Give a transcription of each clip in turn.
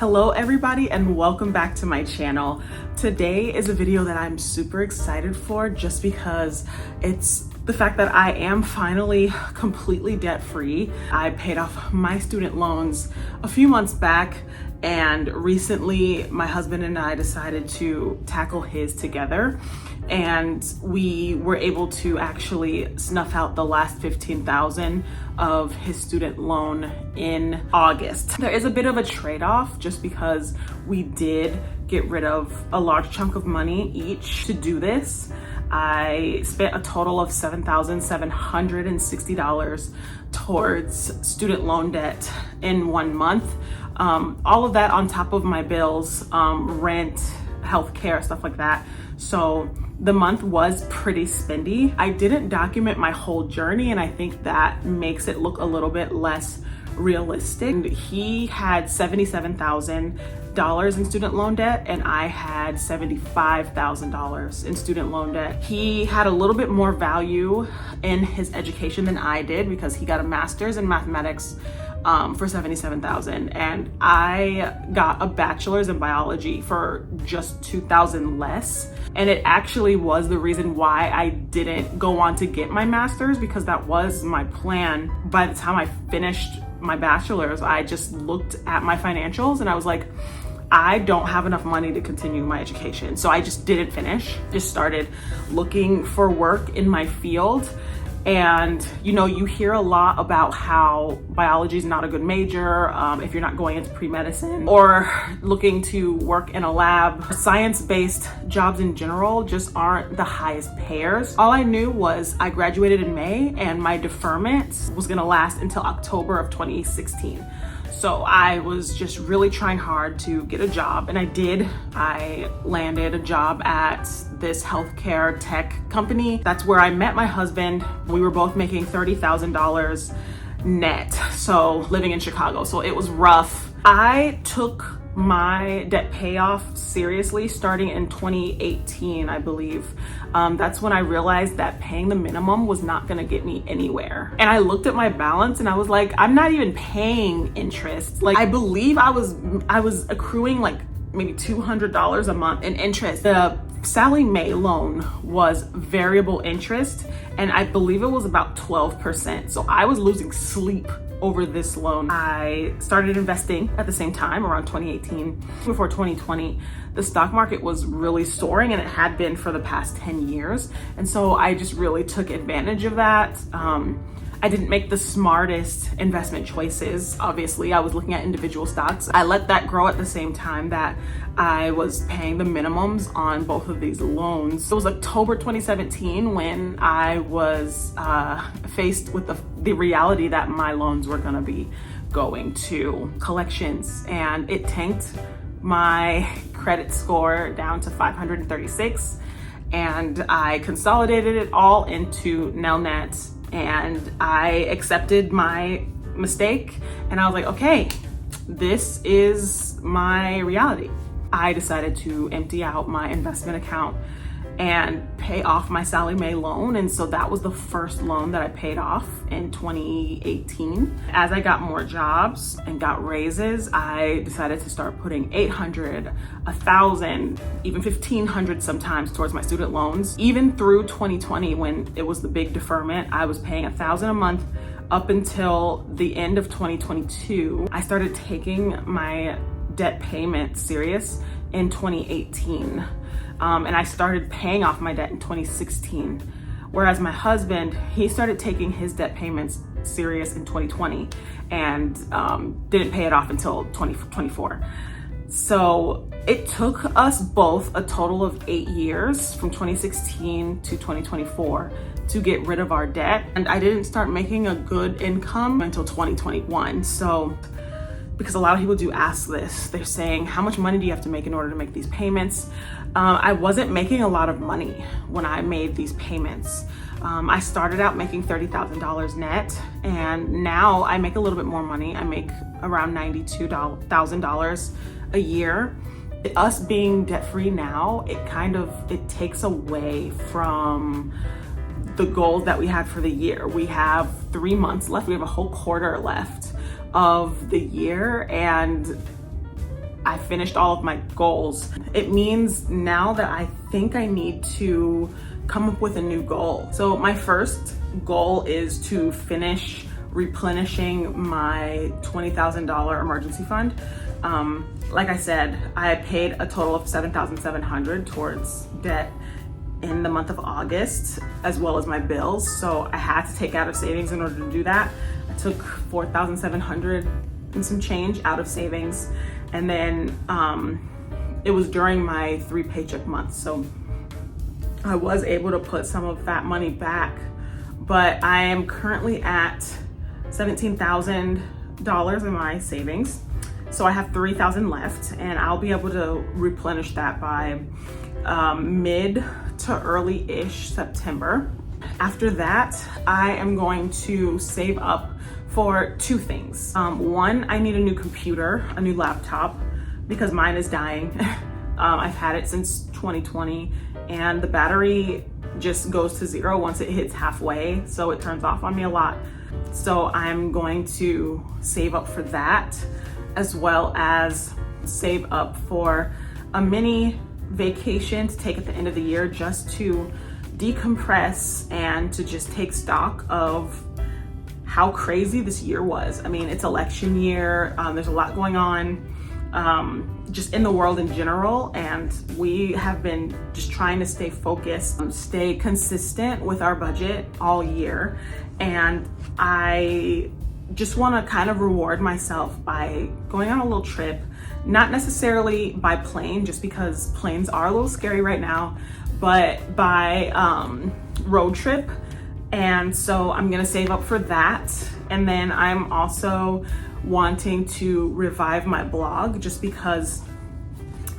Hello everybody and welcome back to my channel. Today is a video that I'm super excited for just because it's the fact that I am finally completely debt-free. I paid off my student loans a few months back, and recently my husband and I decided to tackle his together, and we were able to actually snuff out the last $15,000 of his student loan in August. There is a bit of a trade-off just because we did get rid of a large chunk of money each to do this. I spent a total of $7,760 towards student loan debt in 1 month. All of that on top of my bills, rent, healthcare, stuff like that. So the month was pretty spendy. I didn't document my whole journey, and I think that makes it look a little bit less realistic. He had $77,000 in student loan debt, and I had $75,000 in student loan debt. He had a little bit more value in his education than I did because he got a master's in mathematics for $77,000, and I got a bachelor's in biology for just $2,000 less. And it actually was the reason why I didn't go on to get my master's, because that was my plan. By the time I finished my bachelor's, I just looked at my financials and I was like, I don't have enough money to continue my education. So I just didn't finish, just started looking for work in my field. And you know, you hear a lot about how biology is not a good major if you're not going into pre-medicine or looking to work in a lab. Science-based jobs in general just aren't the highest payers. All I knew was I graduated in May and my deferment was gonna last until October of 2016. So I was just really trying hard to get a job, and I did. I landed a job at this healthcare tech company. That's where I met my husband. We were both making $30,000 net, so living in Chicago. So it was rough. I took my debt payoff seriously starting in 2018, I believe. That's when I realized that paying the minimum was not gonna get me anywhere. And I looked at my balance and I was like, I'm not even paying interest. Like, I believe I was accruing like maybe $200 a month in interest. The Sallie Mae loan was variable interest, and I believe it was about 12%. So I was losing sleep over this loan. I started investing at the same time around 2018. Before 2020, the stock market was really soaring, and it had been for the past 10 years. And so I just really took advantage of that. I didn't make the smartest investment choices. Obviously, I was looking at individual stocks. I let that grow at the same time that I was paying the minimums on both of these loans. It was October 2017 when I was faced with the reality that my loans were gonna be going to collections, and it tanked my credit score down to 536, and I consolidated it all into Nelnet. And I accepted my mistake, and I was like, okay, this is my reality. I decided to empty out my investment account and pay off my Sallie Mae loan. And so that was the first loan that I paid off in 2018. As I got more jobs and got raises, I decided to start putting $800, $1,000, even $1,500 sometimes towards my student loans. Even through 2020, when it was the big deferment, I was paying $1,000 a month up until the end of 2022. I started taking my debt payment serious in 2018. And I started paying off my debt in 2016. Whereas my husband, he started taking his debt payments serious in 2020 and didn't pay it off until 2024. So it took us both a total of 8 years from 2016 to 2024 to get rid of our debt. And I didn't start making a good income until 2021. So, because a lot of people do ask this, they're saying, how much money do you have to make in order to make these payments? I wasn't making a lot of money when I made these payments. I started out making $30,000 net, and now I make a little bit more money. I make around $92,000 a year. Us being debt-free now, it takes away from the goals that we had for the year. We have 3 months left. We have a whole quarter left of the year, and I finished all of my goals. It means now that I think I need to come up with a new goal. So my first goal is to finish replenishing my $20,000 emergency fund. Like I said, I paid a total of $7,700 towards debt in the month of August, as well as my bills. So I had to take out of savings in order to do that. I took $4,700 and some change out of savings. And then it was during my 3 paycheck months. So I was able to put some of that money back, but I am currently at $17,000 in my savings. So I have $3,000 left, and I'll be able to replenish that by mid to early-ish September. After that, I am going to save up for 2 things. One, I need a new computer, a new laptop, because mine is dying. I've had it since 2020, and the battery just goes to 0 once it hits halfway, so it turns off on me a lot. So I'm going to save up for that, as well as save up for a mini vacation to take at the end of the year, just to decompress and to just take stock of how crazy this year was. I mean, it's election year, there's a lot going on just in the world in general, and we have been just trying to stay focused, stay consistent with our budget all year. And I just want to kind of reward myself by going on a little trip, not necessarily by plane, just because planes are a little scary right now, but by road trip. And so I'm gonna save up for that. And then I'm also wanting to revive my blog, just because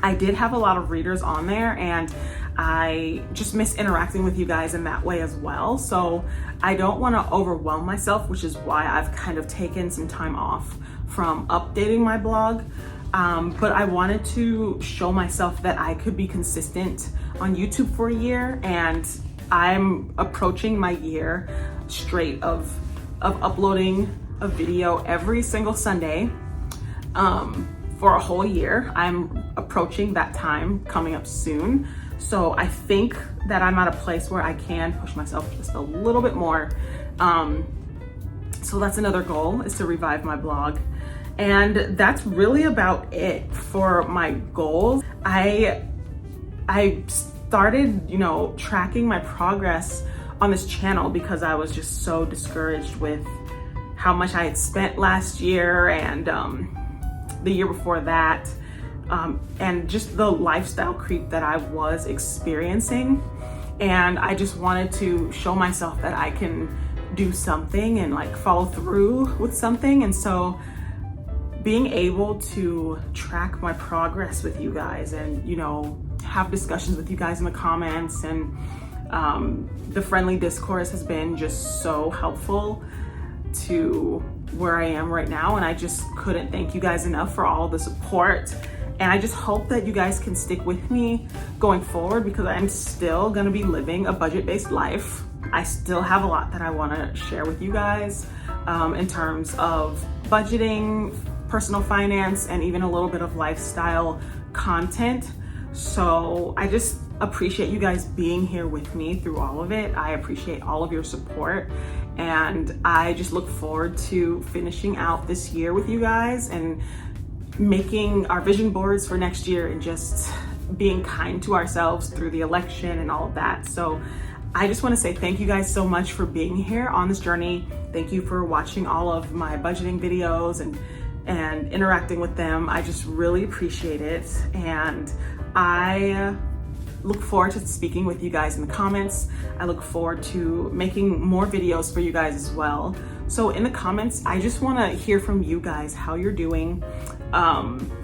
I did have a lot of readers on there, and I just miss interacting with you guys in that way as well. So I don't want to overwhelm myself, which is why I've kind of taken some time off from updating my blog. But I wanted to show myself that I could be consistent on YouTube for a year, and I'm approaching my year straight of uploading a video every single Sunday for a whole year. I'm approaching that time coming up soon. So I think that I'm at a place where I can push myself just a little bit more. So that's another goal, is to revive my blog. And that's really about it for my goals. I started, tracking my progress on this channel because I was just so discouraged with how much I had spent last year and the year before that. And just the lifestyle creep that I was experiencing. And I just wanted to show myself that I can do something and like follow through with something. And so being able to track my progress with you guys and, have discussions with you guys in the comments, and the friendly discourse has been just so helpful to where I am right now. And I just couldn't thank you guys enough for all the support. And I just hope that you guys can stick with me going forward, because I'm still gonna be living a budget-based life. I still have a lot that I wanna share with you guys in terms of budgeting, personal finance, and even a little bit of lifestyle content. So I just appreciate you guys being here with me through all of it. I appreciate all of your support. And I just look forward to finishing out this year with you guys and making our vision boards for next year, and just being kind to ourselves through the election and all of that. So I just want to say thank you guys so much for being here on this journey. Thank you for watching all of my budgeting videos and interacting with them. I just really appreciate it. And I look forward to speaking with you guys in the comments. I look forward to making more videos for you guys as well. So in the comments, I just want to hear from you guys how you're doing,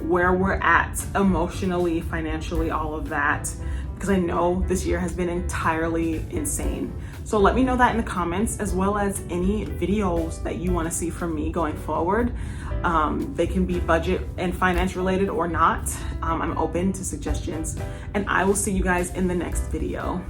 where we're at emotionally, financially, all of that, because I know this year has been entirely insane. So let me know that in the comments, as well as any videos that you want to see from me going forward. They can be budget and finance related or not. I'm open to suggestions, and I will see you guys in the next video.